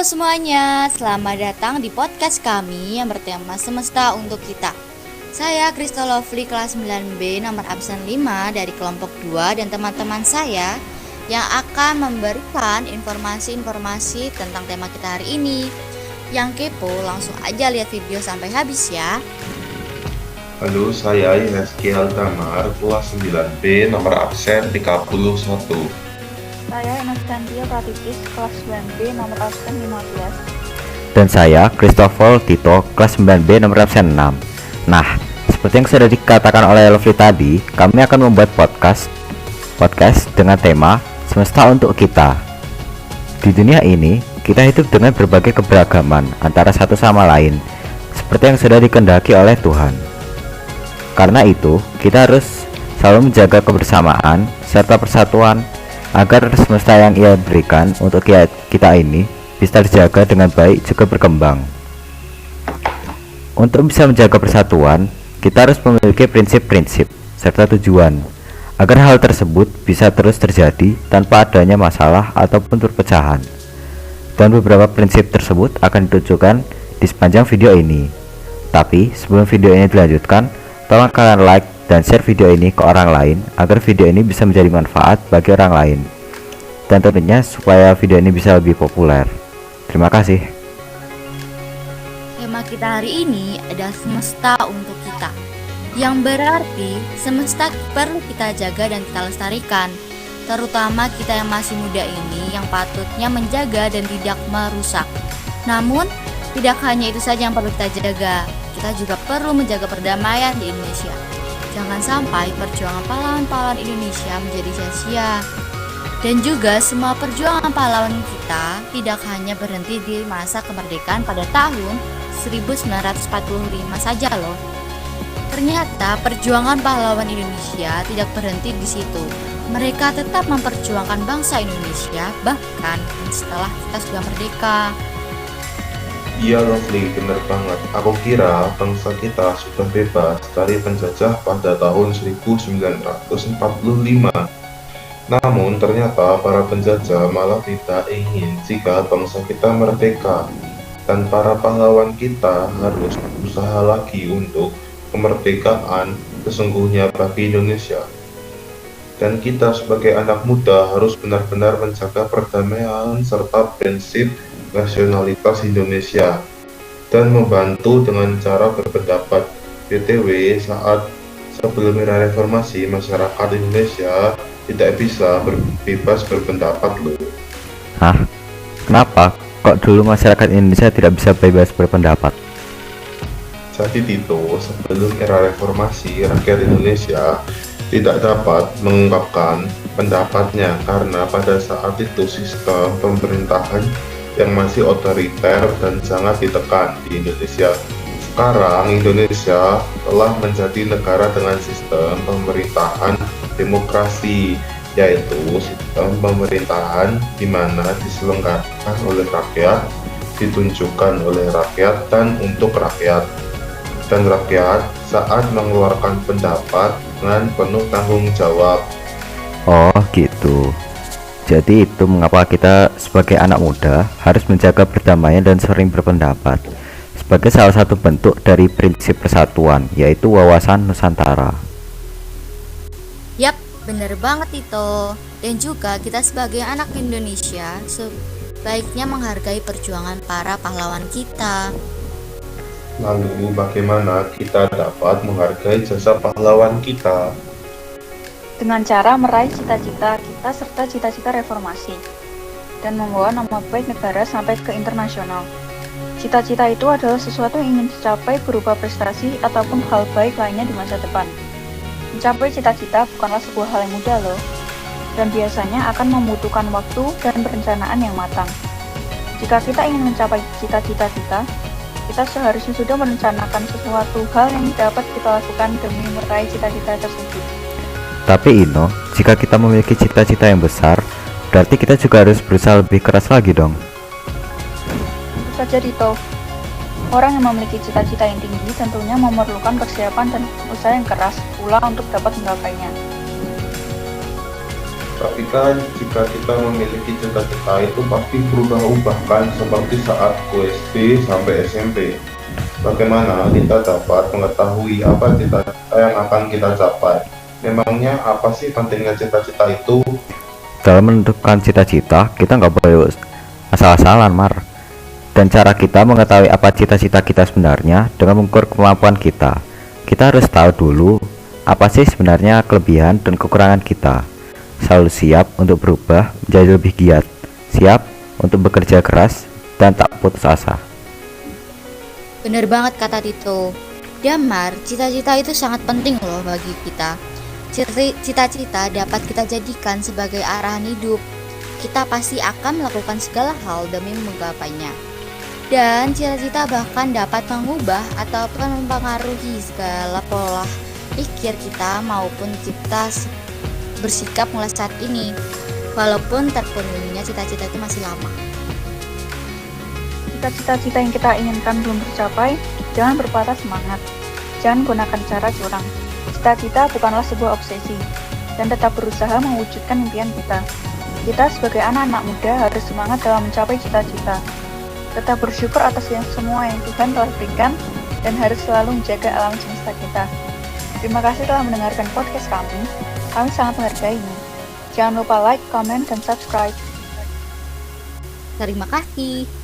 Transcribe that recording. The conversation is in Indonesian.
semuanya, selamat datang di podcast kami yang bertema Semesta Untuk Kita. Saya Kristo Lovely kelas 9B nomor absen 5 dari kelompok 2 dan teman-teman saya yang akan memberikan informasi-informasi tentang tema kita hari ini. Yang kepo langsung aja lihat video sampai habis ya. Halo, saya Reski Altamar, kelas 9B, nomor absen 31. Saya Anastasia Pratitis, kelas 9B, nomor absen 15. Dan saya Christopher Tito, kelas 9B, nomor absen 6. Nah, seperti yang sudah dikatakan oleh Lovely tadi, kami akan membuat podcast dengan tema Semesta Untuk Kita. Di dunia ini, kita hidup dengan berbagai keberagaman antara satu sama lain, seperti yang sudah dikehendaki oleh Tuhan. Karena itu, kita harus selalu menjaga kebersamaan serta persatuan agar semesta yang Ia berikan untuk kita ini bisa terjaga dengan baik juga berkembang. Untuk bisa menjaga persatuan, kita harus memiliki prinsip-prinsip serta tujuan agar hal tersebut bisa terus terjadi tanpa adanya masalah ataupun perpecahan. Dan beberapa prinsip tersebut akan ditunjukkan di sepanjang video ini. Tapi sebelum video ini dilanjutkan, tolong kalian like dan share video ini ke orang lain agar video ini bisa menjadi manfaat bagi orang lain, dan tentunya supaya video ini bisa lebih populer. Terima kasih. Tema kita hari ini adalah Semesta Untuk Kita, yang berarti semesta perlu kita jaga dan kita lestarikan, terutama kita yang masih muda ini yang patutnya menjaga dan tidak merusak. Namun, tidak hanya itu saja yang perlu kita jaga, kita juga perlu menjaga perdamaian di Indonesia. Jangan sampai perjuangan pahlawan-pahlawan Indonesia menjadi sia-sia. Dan juga semua perjuangan pahlawan kita tidak hanya berhenti di masa kemerdekaan pada tahun 1945 saja loh. Ternyata perjuangan pahlawan Indonesia tidak berhenti di situ. Mereka tetap memperjuangkan bangsa Indonesia bahkan setelah kita sudah merdeka. Iya Lovely, bener banget. Aku kira bangsa kita sudah bebas dari penjajah pada tahun 1945. Namun ternyata para penjajah malah tidak ingin jika bangsa kita merdeka. Dan para pahlawan kita harus berusaha lagi untuk kemerdekaan sesungguhnya bagi Indonesia. Dan kita sebagai anak muda harus benar-benar menjaga perdamaian serta prinsip nasionalitas Indonesia dan membantu dengan cara berpendapat. BTW, saat sebelum era reformasi, masyarakat Indonesia tidak bisa bebas berpendapat loh. Hah? Kenapa? Kok dulu masyarakat Indonesia tidak bisa bebas berpendapat? Jadi Tito, sebelum era reformasi, rakyat Indonesia tidak dapat mengungkapkan pendapatnya karena pada saat itu sistem pemerintahan yang masih otoriter dan sangat ditekan di Indonesia. Sekarang Indonesia telah menjadi negara dengan sistem pemerintahan demokrasi, yaitu sistem pemerintahan di mana diselenggarakan oleh rakyat, ditunjukkan oleh rakyat dan untuk rakyat. Dan rakyat saat mengeluarkan pendapat dengan penuh tanggung jawab. Oh gitu. Jadi itu mengapa kita sebagai anak muda harus menjaga perdamaian dan sering berpendapat sebagai salah satu bentuk dari prinsip persatuan, yaitu wawasan Nusantara. Yap, bener banget itu. Dan juga kita sebagai anak Indonesia sebaiknya menghargai perjuangan para pahlawan kita. Lalu bagaimana kita dapat menghargai jasa pahlawan kita? Dengan cara meraih cita-cita kita serta cita-cita reformasi dan membawa nama baik negara sampai ke internasional. Cita-cita itu adalah sesuatu yang ingin dicapai berupa prestasi ataupun hal baik lainnya di masa depan. Mencapai cita-cita bukanlah sebuah hal yang mudah loh, dan biasanya akan membutuhkan waktu dan perencanaan yang matang. Jika kita ingin mencapai cita-cita kita seharusnya sudah merencanakan sesuatu hal yang dapat kita lakukan demi meraih cita-cita tersebut. Tapi Ino, jika kita memiliki cita-cita yang besar, berarti kita juga harus berusaha lebih keras lagi dong. Tentu saja Dito. Orang yang memiliki cita-cita yang tinggi tentunya memerlukan persiapan dan usaha yang keras pula untuk dapat menggapainya. Tapi kan jika kita memiliki cita-cita itu pasti berubah-ubah kan, seperti saat SD sampai SMP. Bagaimana kita dapat mengetahui apa cita-cita yang akan kita capai? Memangnya apa sih pentingnya cita-cita itu? Dalam menentukan cita-cita, kita nggak boleh asal-asalan, Mar. Dan cara kita mengetahui apa cita-cita kita sebenarnya dengan mengukur kemampuan kita. Kita harus tahu dulu apa sih sebenarnya kelebihan dan kekurangan kita. Selalu siap untuk berubah menjadi lebih giat, siap untuk bekerja keras, dan tak putus asa. Bener banget kata Tito. Damar, cita-cita itu sangat penting loh bagi kita. Cita-cita dapat kita jadikan sebagai arahan hidup. Kita pasti akan melakukan segala hal demi menggapainya. Dan cita-cita bahkan dapat mengubah ataupun mempengaruhi segala pola pikir kita maupun kita bersikap mulai saat ini. Walaupun terpenuhinya cita-cita itu masih lama. Jika cita-cita yang kita inginkan belum tercapai, jangan berpatah semangat. Jangan gunakan cara curang. Cita-cita bukanlah sebuah obsesi, dan tetap berusaha mewujudkan impian kita. Kita sebagai anak-anak muda harus semangat dalam mencapai cita-cita. Tetap bersyukur atas semua yang Tuhan telah berikan, dan harus selalu menjaga alam semesta kita. Terima kasih telah mendengarkan podcast kami. Kami sangat menghargainya. Jangan lupa like, comment, dan subscribe. Terima kasih.